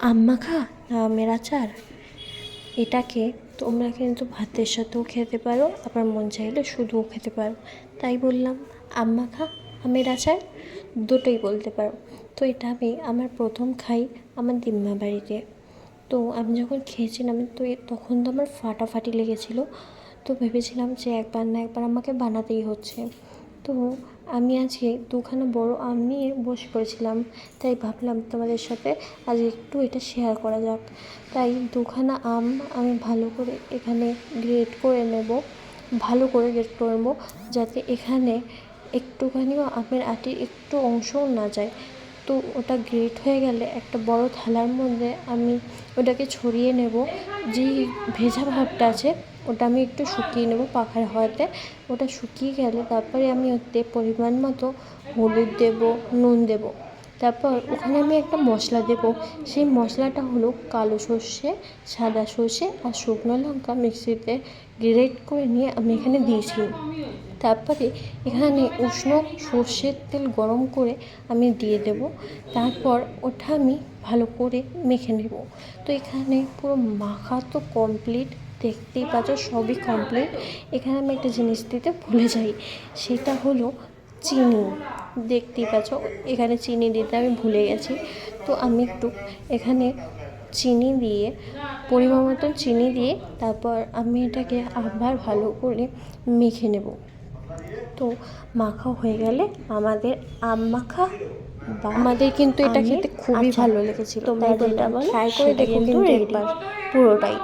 আম মাখা না আমের আচার, এটাকে তোমরা কিন্তু ভাতের সাথেও খেতে পারো, আবার মন চাইলে শুধুও খেতে পারো। তাই বললাম আম মাখা আমের আচার দুটোই বলতে পারো। তো এটা আমি আমার প্রথম খাই আমার দিম্মা বাড়িতে। তো আমি যখন খেয়েছিলাম তো তখন তো আমার ফাটাফাটি লেগেছিলো। তো ভেবেছিলাম যে একবার না একবার আমাকে বানাতেই হচ্ছে। তো আমি আজকে দুখানা বড় আম নিয়ে বসে পড়েছিলাম, তাই ভাবলাম তোমাদের সাথে আজ একটু এটা শেয়ার করা যাক। তাই দুখানা আম আমি ভালো করে এখানে গ্রেট করে নেব, ভালো করে গ্রেট করে নেব, যাতে এখানে একটুখানিও আমের আটির একটু অংশও না যায়। তো ওটা গ্রেট হয়ে গেলে একটা বড় থালার মধ্যে আমি ওটাকে ছড়িয়ে নেব। যেই ভেজা ভাবটা আছে ওটা আমি একটু শুকিয়ে নেব পাখার হাওয়াতে। ওটা শুকিয়ে গেলে তারপরে আমি ওতে পরিমাণ মতো হলুদ দেব, নুন দেব। তারপর ওখানে আমি একটা মশলা দেব। সেই মশলাটা হলো কালো সর্ষে, সাদা সর্ষে আর শুকনো লঙ্কা মিক্সিতে গ্রেট করে নিয়ে আমি এখানে দিয়েছি। তারপরে এখানে উষ্ণ সর্ষের তেল গরম করে আমি দিয়ে দেব। তারপর ওটা আমি ভালো করে মেখে নেব। তো এখানে পুরো মাখা তো কমপ্লিট, দেখতেই পাচ্ছ সবই কমপ্লিট। এখানে আমি একটা জিনিস দিতে ভুলে যাই, সেটা হলো চিনি। দেখতেই পাচ্ছ এখানে চিনি দিতে আমি ভুলে গেছি। তো আমি একটু এখানে চিনি দিয়ে, পরিমাণ মতন চিনি দিয়ে তারপর আমি এটাকে আবার ভালো করে মেখে নেব। তো মাখা হয়ে গেলে আমাদের আম মাখা বা আমাদের কিন্তু এটা খেতে খুবই ভালো লেগেছিল। তোমরা যেটা বলো ট্রাই করে দেখো কিন্তু একবার পুরোটাই।